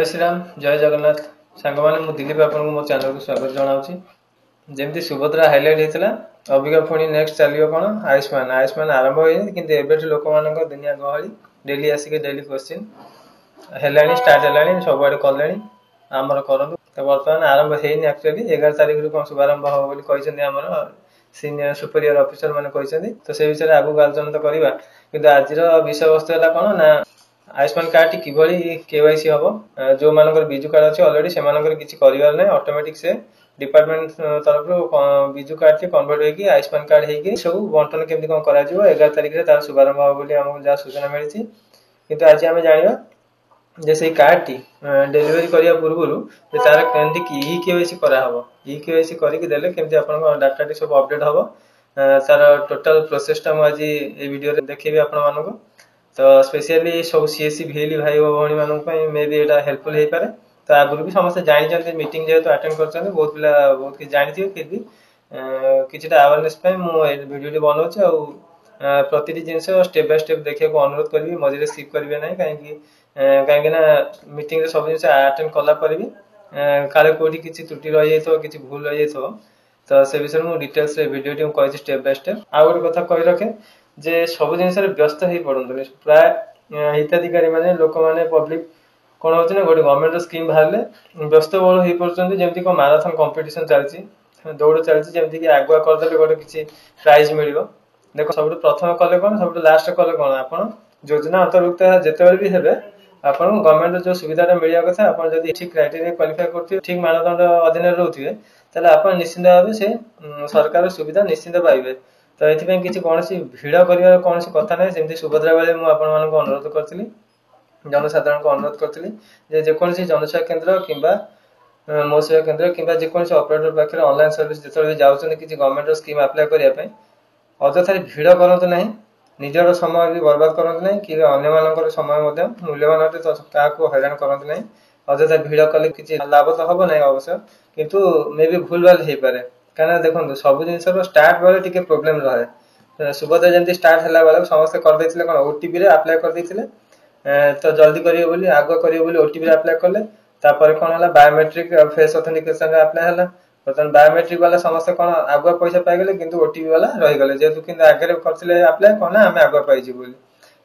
जय श्री राम जय जगन्नाथ सांग मैंने दिलीप आपको मो चैनल को स्वागत जनावि जमी सुभद्रा हाइलाइट होता अबिका पुणी नेक्स्ट चलो कौन आयुष्मान आयुष्मान आरंभ हो लोक मान दुनिया गहली डेली आसिक डेली क्वेश्चन है स्टार्ट है सबुआड़े कले आमर करूँ तो बर्तमान आरंभ होनी एक्चुअली 11 तारिख कौन शुभारंभ हम बोली सीनियर सुपरियर ऑफिसर मैंने कहते तो से विषय आगू आलोचना तो करवा कि आज विषय वस्तु है कौन ना आयुष्मान कार्ड टी किभली केवाईसी हम जो मान बिजु कार्ड अच्छे अलरेडी से किसी करार ना ऑटोमेटिक से डिपार्टमेंट तरफ बिजु कार्ड टी कन्वर्ट होगी आयुष्मान कार्ड होगी सब बंटन केमती कौन कर 11 तारिख में तार शुभारंभ हम बोली आमको जहाँ सूचना मिली किंतु आज आम जाना जे से कार्ड टी डेलीवरी करने पूर्व तार केमती इ केवाईसी कराहब इ केवाईसी करके केमती आप डाटा टी सब अपडेट हम तार टोटाल प्रोसेसटा मुझे ये वीडियो देखी आपण मानक तो स्पेशली सब सीएससी भिएली भाई भौणी मानी मे भी यहाँ हेल्पफुल हो पाए तो आगुरी भी समस्त जानते मीटिंग जेहेतु अटेंड कर बहुत पिला बहुत किसी जानी फिर भी किसी अवेयरनेस मुझे वीडियो बनाऊँ आ प्रति जिनस स्टेप बाय स्टेप देखा अनुरोध करी मझे स्किप करेंगे ना कहीं मीटिंग सब जिन अटेंड कलापर भी काले कौटी किसी त्रुटि रही जाए किसी भूल रही जाए तो से विषय मुझे डिटेल्स वीडियो कही स्टेप बाय स्टेप आउ गोटे कथा कही रखे जे सब जिन व्यस्त हो पड़ते प्राय हिताधिकारी मैंने लोक मैंने पब्लिक कौन हो गोटे गवर्नमेंट स्कीम बाहर व्यस्त बहुल हो पड़ते जमी कौन माराथन कंपिटिशन चलती दौड़ चलती जमीक कि आगुआ करदे गोटे किसी प्राइज मिल देख सब प्रथम कले कौन सब लास्ट कले कौन आप योजना अंतर्भुक्त जिते भी हे आप गवर्नमेंट जो सुविधा मिलवा कथा आप ठीक क्राइटेरिया क्वालिफाई करते ठीक मानदंड अधीन रोथे आप निश्चिंत भाव से सरकार सुविधा निश्चिंत पाइबे तो ये किसी कौन भिड़ कर कौन कथा ना सेमती सुभद्रा बेले मुझे अनुरोध करी जनसाधारण को अनुरोध करी जेकोसी जनसेवा केन्द्र कि मो सेवा केन्द्र कि जेकोसी ऑपरेटर पाखे ऑनलाइन सर्विस जो जाऊँ किसी गवर्नमेंट स्कीम अप्लाई करने अजथा भिड़ करूँ ना निजर समय भी बर्बाद करते ना कि अन्य समय मूल्यवान अटे तो क्या हैरान करते ना अजथा भिड़ कले किसी लाभ तो हम ना अवश्य किंतु मे भी भूल भाल हो पाए क्या देखो सब जिन स्टार्ट बेले टी प्रोब्लेम रहे सुभद्रा जमी स्टार्ट है बेले समस्त करदे कौन ओटीपी अप्लाई करदे तो जल्दी करेंगे आगुआ करेंगे ओटीपी अप्लाई कले कौन है बायोमेट्रिक फेस ऑथेंटिकेशन अप्लाई है बर्तमान बायोमेट्रिक वाला समस्त कौन आगुआ पैसा पाइगले कि ओटीपी वाला रहीगले जेहेतु कि आगे करते अप्लाई कौन आम आगुआ पाइजु बोली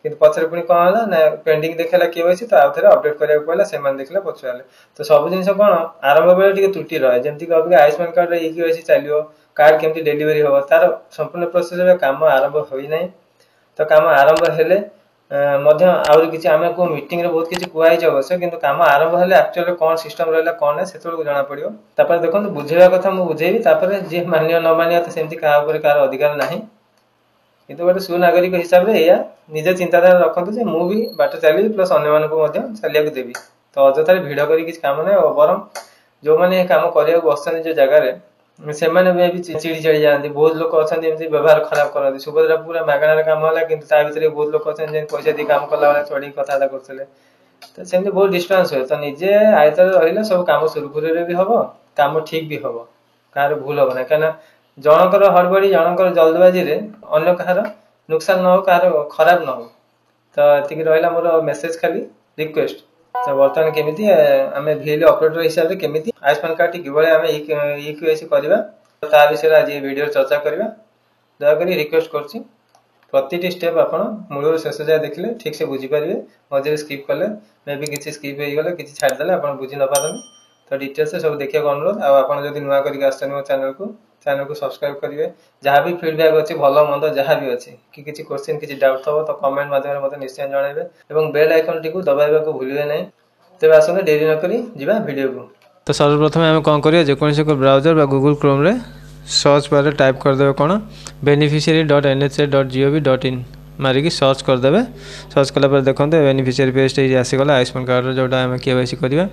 कि पचर पुणी कौन है ना पेंडिंग देखा केवाईसी तो आउ थे अपडेट करा पड़ा से देखला पचारे तो सब जिन कौन आरंभ बेले त्रुटि रहे जमीक अभी आयुष्मान कार्ड इ केवाईसी चलो कार्ड केमती डेलीवरी हम तार संपूर्ण प्रोसेस काम आरंभ होना तो काम आरंभ हेले आहरी किसी आम को मीटिंग रे बहुत किसी कहुई अवश्य किंतु काम आरंभ हेले एक्चुअली कौन सिस्टम रहा कौन है से जना पड़ो तापर देखो बुझेगा कथा मुझे बुझेबी जी मानिया न मानिया तो सेमती क्या कार अधिकार ना किंतु गोटे सुनागरिक हिसाब से या निजे चिंताधारा रखते मुझे बाट चली प्लस अन्य चलिया देवी तो अजथा भिड़ कर किसी काम ना बरम जो मैंने काम करने बसते जो जगार से भी चिड़ी चढ़ी जाती बहुत लोग अच्छा व्यवहार खराब करते सुभद्रा पूरा मागणार काम है कि बहुत लोग अच्छा पैसा दी काम कला चढ़ी कथा करते तो सेमती बहुत डिस्टेंस हुए तो निजे आयतर रही सब कम सुरखुरी भी हम कम ठीक भी हम कह भूल हम ना कहीं जनकर हड़बड़ी जनकर जल्दबाजी अन्य कहार नुकसान न हो कहार खराब न हो तो ये रहा मोर मेसेज खाली रिक्वेस्ट तो बर्तमान केमी आम भिएली ऑपरेटर हिसाब से केमी आयुष्मान कार्ड कि आम इ केवाईसी करवा ता विषय आज वीडियो चर्चा करवा दयाक रिक्वेस्ट कर प्रति स्टेप आप मूल शेष जाए देखले ठीक से बुझीपारे मझे स्किप कले मे भी किसी स्किप हो गले किसी छाड़देले आप बुझी न पारे तो डिटेल्स से सब देखा अनुरोध आप नुआ करके आसते मो चैनल को सब्सक्राइब करेंगे जहाँ भी फीडबैक अच्छी भल मंद जहाँ भी अच्छी कि किसी क्वेश्चन किसी डाउट थो तो कमेंट माध्यम मत निश्चय जनइबे और बेल आइकन टी दबाइबा को भूलिए ना तेज आसते डेरी नक वीडियो को तो सर्वप्रथम आम कौन करिए जेकोसी ब्राउजर गूगल क्रोम रे सर्च बार टाइप करदे कौन beneficiary.nhs.gov.in मारिकी सर्च करदे सर्च कलापर देखते बेनिफिशियरी पेज ये आसीगला आयुष्मान कार्ड जोटा आम केवाईसी करवा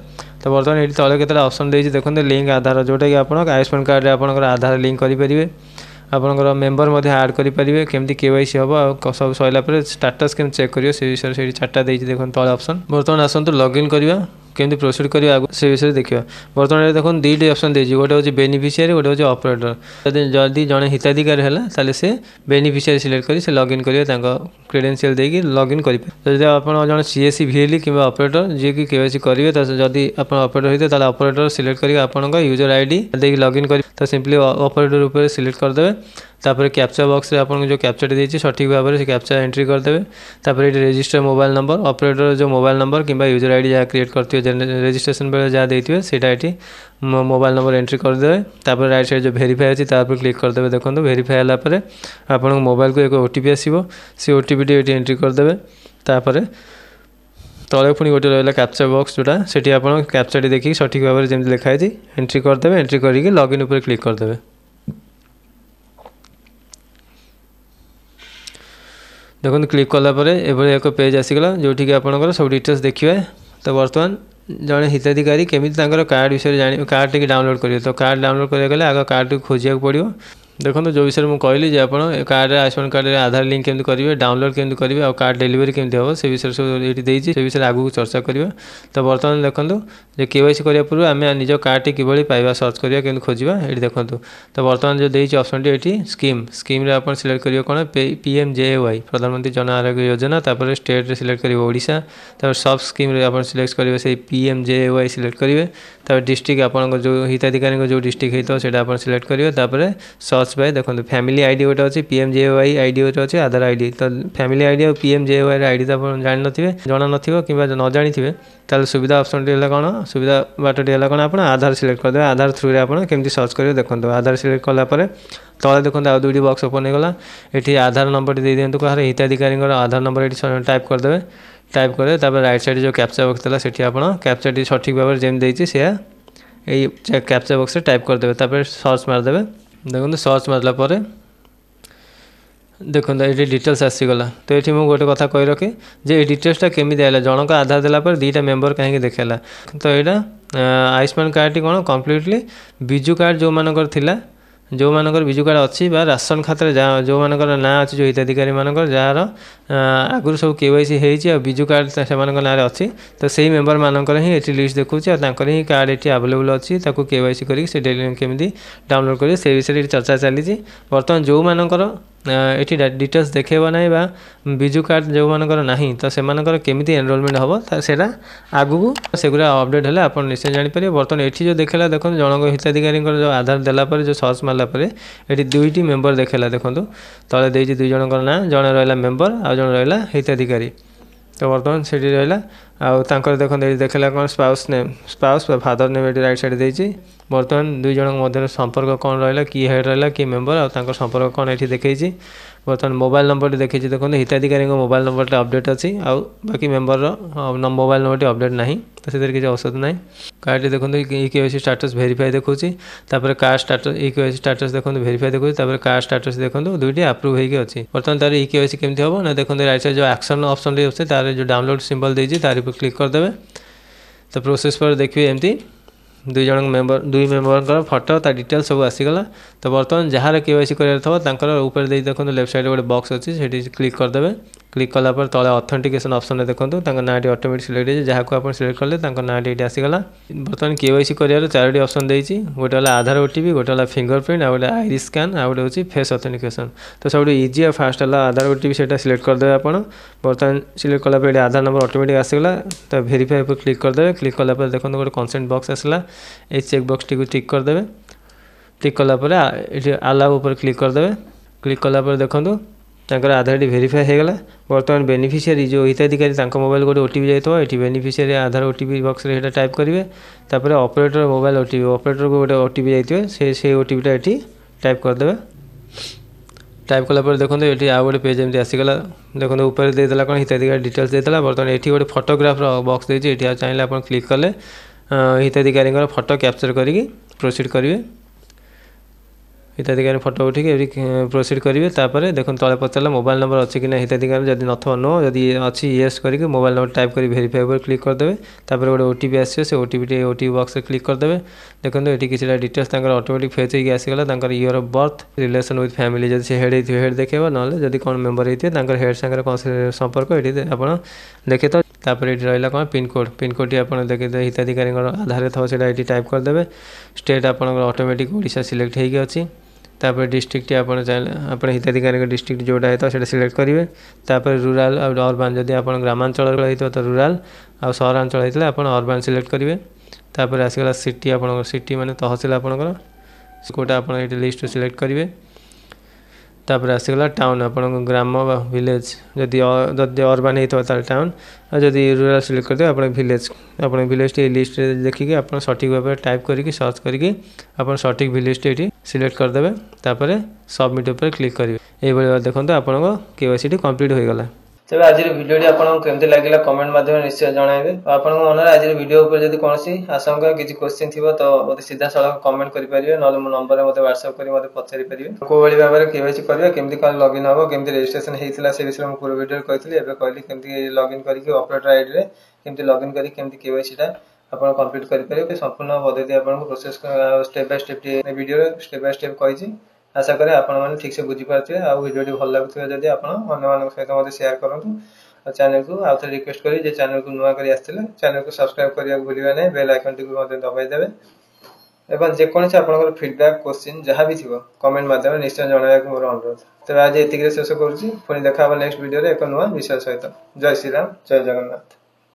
तो बर्तमान ये तले केते ऑप्शन देछि देखते लिंक आधार जोटा कि आप आयुष्मान कार्ड आपंकर आधार लिंक करेंगे आपंकर मेम्बर आड करेंगे केमती केवाईसी हम सब सरला स्टाटस केम चेक करियो से विषय से चार्टा देखते तले ऑप्शन बर्तमान आसतु लॉगिन करवा केमती प्रोसीड करिया से विषय देखिए। बर्तमान देखो दुईटी ऑप्शन देछि, गोटे होछि बेनिफिशियरी, गोटे होछि ऑपरेटर। जदि जड़े हिताधिकारी है ताले से बेनिफिशियरी सिलेक्ट करी से लॉगिन करिए तांको क्रेडेंशियल देकी लॉगिन करि। जदि आपण जड़े सीएससी वीएलई किंबा ऑपरेटर जे कि केवाईसी करिवे त जदि आपण ऑपरेटर होइते ताले ऑपरेटर सिलेक्ट करी आपनका यूजर आईडी देकी लॉगिन करी त सिंपली ऑपरेटर ऊपर सिलेक्ट कर देबे। तापर कैप्चा बॉक्स रे आपन जो कैप्चा देछि सठिक भाव में से कैप्चा एंट्री कर देबे। तापर ये रजिस्टर मोबाइल नंबर ऑपरेटर जो मोबाइल नंबर किंबा यूजर आईडी जहाँ क्रिएट करथियो रजिस्ट्रेशन बेले जहाँ देथियो सेटा एठी मोबाइल नंबर एंट्री कर देबे। तापर राइट साइड जो वेरीफाई अछि तापर क्लिक कर देबे। देखंतु वेरीफाई हला परे आपन मोबाइल को एक ओटीपी आसीबो, से ओटीपी टी एठी एंट्री कर देबे। तापर तले पुणी गोटे रहा कैप्चा बॉक्स जोटा सेठी आपन कैप्चा टी देखि सठिक भाव में जेमति लिखा है एंट्री कर देबे। एंट्री करिके लॉगिन ऊपर क्लिक कर देबे। देखो क्लिक कलापर ये एक पेज आसीगला जोटि कि आपंकर सब डिटेल्स देखिए। तो बर्तमान जड़े हिताधिकारी केमी कार्ड विषय जान कार्ड टी डाउनलोड करेंगे। तो कार्ड डाउनलोड करेंगे आगे कार्ड खोजा पड़ो। देखो जो विषय मुझे कहली आप कार्ड आयुष्मान कार्ड आधार लिंक केमती करेंगे, डाउनलोड केमती करेंगे और कार्ड डेलीवरी केमती हम से विषय सब ये से विषय आगू चर्चा करेंगे। तो बर्तमान देखो जो केवाईसी करने पूर्व आम निज कार्ड टी कि पाइबा सर्च करिया केमती खोजा ये देखो। तो बर्तमान जो देती ऑप्शन टी स्कीम स्कीम रे आप सिलेक्ट करेंगे कौन PMJAY प्रधानमंत्री जन आरोग्य योजना। तापर स्टेट रे सिलेक्ट करेंगे ओडिशा। तापर सब स्कीम रे आप सिलेक्ट करेंगे से PMJAY सिलेक्ट करेंगे। तापर डिस्ट्रिक्ट आप जो हिताधिकारी जो डिस्ट्रिक्ट होता है आप सिलेक्ट करेंगे। तापर सर्च बाय देखो फैमिली आईडी गोटे अच्छी PMJAY आईडी गोटे अच्छे आधार आईडी। तो फैमिली आईडी और PMJAY आईडी तो आप जान नथिबे जना नथिबो किंबा न जानि थिबे ताले सुविधा ऑप्शन टी कौन सुविधा बाटटी है कौन आप आधार सिलेक्ट करदे। आधार थ्रू आप केमती सर्च करेंगे देखो। आधार सिलेक्ट कलापर तले देखो आ दुईटी बॉक्स ओपन होगा। ये आधार नंबर दे दिंतु कह हिताधिकारी आधार नंबर ये टाइप करदे। टाइप करे तापर राइट साइड जो कैप्चा बॉक्स था सेठी आप कैप्चा टी सठिक भाव में जेम देछि से यही कैप्चा बॉक्स टाइप करदे। तापर सर्च मारदेवे। देखो सर्च मारला पर देखो ये डिटेल्स आसीगला। तो ये मुझे गोटे कथा कही रखे जे डिटेल्सटा केमी आला जनक आधार देलापर दुईटा मेम्बर कहीं देखेला। तो यहाँ आयुष्मान कार्ड टी कौन कम्प्लीटली बिजु कार्ड जो मानकर थिला जो मानकर बिजु कार्ड अच्छी राशन खाते जो मानकर ना अच्छी जो हिताधिकारी मानकर जार आगुरी सब केवाईसी हो बिजु कार्ड से ना अच्छी। तो सही मेम्बर मानकर ही ये लिस्ट देखुचे और ही कार्ड ये आवेलेबल अच्छी केवाईसी करके केमी डाउनलोड करेंगे से विषय चर्चा चली। बर्तमान जो मानकर ये डिटेल्स देखेबा ना बा बिजु कार्ड जो मानकर ना तो से केमी एनरोलमेंट हम से आगू सेगुरा अपडेट है आप निश्चय जापर। बर्तमान ये जो देखेला देखो जनक हिताधिकारी जो आधार देलापर जो सर्च मारलापर ये दुईटी मेम्बर देखेला। देखो तले देती दुई जनकर ना जड़े रहा मेम्बर आ जड़े रहा हिताधिकारी। तो बर्तमान से रहा आर देखो देखेला कौन स्पाउस फादर नेम ये राइट साइड देती। बर्तमान दुई जन मध्य संपर्क कौन रहा कि हेड रहा कि मेम्बर और संपर्क कौन ये देखी। बर्तमान मोबाइल नंबर देखी देखो हिताधिकारी मोबाइल नंबर अपडेट अच्छी आ बाकी मेम्बर मोबाइल नंबर अपडेट ना तो से किसी औषध ना। कार्ड देखो केवाईसी स्टाटस वेरीफाई देखो। तापर कार्ड स्टाटस केवाईसी स्टाटस देखो वेरीफाई देखो। तापर कार्ड स्टाटस देखो दुईटी अप्रूव होगी अच्छी। बर्तमान तार केवाईसी केमती हम ना देखो राइट साइड जो एक्शन ऑप्शन अच्छे तार जो डाउनलोड सिंबल देती तार पर क्लिक करदे। तो प्रोसेस पर देखिए एमती दुई जन मेम्बर दुई मेम्बर फोटो ता डिटेल्स सब आसीगला। तो बर्तमान जार केवाईसी कर ऊपर देखो लेफ्ट साइड गोटे बॉक्स अच्छी से क्लिक करदे। क्लिक कलापर तले ऑथेंटिकेशन ऑप्शन में देखो ना ऑटोमेटिक सिलेक्ट है जहाँ को आप सिलेक्ट कले ना ये आसीगला। बर्तमान केवाईसी कर चारोटी ऑप्शन देती गोटे आधार ओटीपी गोटे फिंगरप्रिंट आ गोटे आईरिस स्कैन आ गोटे हूँ फेस ऑथेंटिकेशन। तो सब इजी और फास्ट है आधार ओटीपी से सिलेक्ट करदे आप। बर्तमान सिलेक्ट कलापर आधार नंबर ऑटोमेटिक आसीगला। तो वेरीफाई पर क्लिक करदे। क्लिक कलापर देखो गोटे कंसेंट बॉक्स आसला ये चेक बॉक्स टी टिक करदे। टिक कलापर ये अलाउ पर क्लिक करदे। क्लिक कलापर देखो आधार टी वेरीफाई हो गला। बर्तमान बेनिफिशियरी जो हिताधिकारी मोबाइल गोटे ओटीपी जाइए ये बेनिफिशियरी आधार ओटीपी बॉक्स रे टाइप करेंगे। तापर ऑपरेटर मोबाइल ओटीपी ऑपरेटर को गोटे ओटीपी जाइए से ओटीपीटा ये टाइप करदे। टाइप कलापर देखो ये आउ गोटे पेज एमती आसीगला। देखो ऊपर देदेला कौन हिताधिकारी डिटेल्स देदेला। बर्तमान ये गोटे फोटोग्राफ बॉक्स देती ये चाहिए आप क्लिक कले हिताधिकारी फोटो कैप्चर करके प्रोसीड करेंगे। हिताधिकारी फोटो उठिक प्रोसीड करेंगे। तापर देखो तले पचारा मोबाइल नंबर अच्छी कि हिताधिकारी जब नथो नो जदि अच्छी येस करके मोबाइल नंबर टाइप कर वेरीफाई पर क्लिक करदे। तापर गोटे ओटीपी आसे से ओटीपी बॉक्स में क्लिक करदे। देखो ये किसी डिटेल्स ऑटोमेटिक फेच होगी आसीगला। Year of birth relation with family जब से हेड हेड देखेबा ना जब कौन मेम्बर होते हेड सागर कौन संपर्क ये आप देखे। तो तापर ये रहा कौन पिनकोड टी आप देखिए हिताधिकारी आधार था से टाइप करदे। स्टेट आप ऑटोमेटिक ओडिशा सिलेक्ट होगी अच्छी। तापर डिस्ट्रिक्ट आप हिताधिकारी डिस्ट्रिक्ट जोटा है तो सिलेक्ट करेंगे। तापर रूराल और अर्बान जदि आप ग्रामांचल होता तो रूराल आ सहरांचल होता आप अर्बान सिलेक्ट करेंगे। तापर आसगला सिटी आप सिटी माने तहसिल आपंकर कोटा आप लिस्ट सिलेक्ट करेंगे। तापर आसगला टाउन आप ग्राम विलेज जदि अर्बान होता टाउन और जदि रूराल सिलेक्ट करते आप विलेज टी लिस्ट देखिए आप सठिक भाव टाइप करके सर्च करके आप सठिक विलेज टी सिलेक्ट करदे। तापर सबमिट उपर क्लिक करेंगे। ये देखो आपन केवाईसी कंप्लीट हो गला। तेज आज भिडियो आपको केमती लगे कमेंट माध्यम निश्चय जनइबे। आपन मन में आज भिडियो ऊपर जब कौन आशंका किसी क्वेश्चन थी तो मतलब सीधा सड़क कमेंट करेंगे ना मो नंबर में व्हाट्सएप कर पचारि पारे को भाव में केवाईसी करवा केमती कौन लॉगिन हम केमती रजिस्ट्रेशन होता से विषय में पूरा वीडियो कहली। कहली केमती लॉगिन करके ऑपरेटर आईडी रे केमती लॉगिन करके केमती केवाईसी टा आप कंप्लीट करेंगे। संपूर्ण पद्धति आपको process step by step video step by step कही। आशा करें आपने ठीक से बुझीपारे आ वीडियो भल लगुवा जब आप सहित शेयर करूँ। चैनल को आउ थे रिक्वेस्ट करी चैनल को नुआ कर चैनल को सब्सक्राइब करने को भूलिए नहीं। बेल आइकन टी दबाईदेवे एवं जेकोसी आपंकर फीडबैक क्वेश्चन जहाँ भी थी कमेंट माध्यम निश्चय जनवाक मोर अनुरोध। तेज आज ये शेष करुँच। पुणी देखा नेक्स्ट वीडियो एक नुआ विषय सहित। जय श्रीराम जय जगन्नाथ।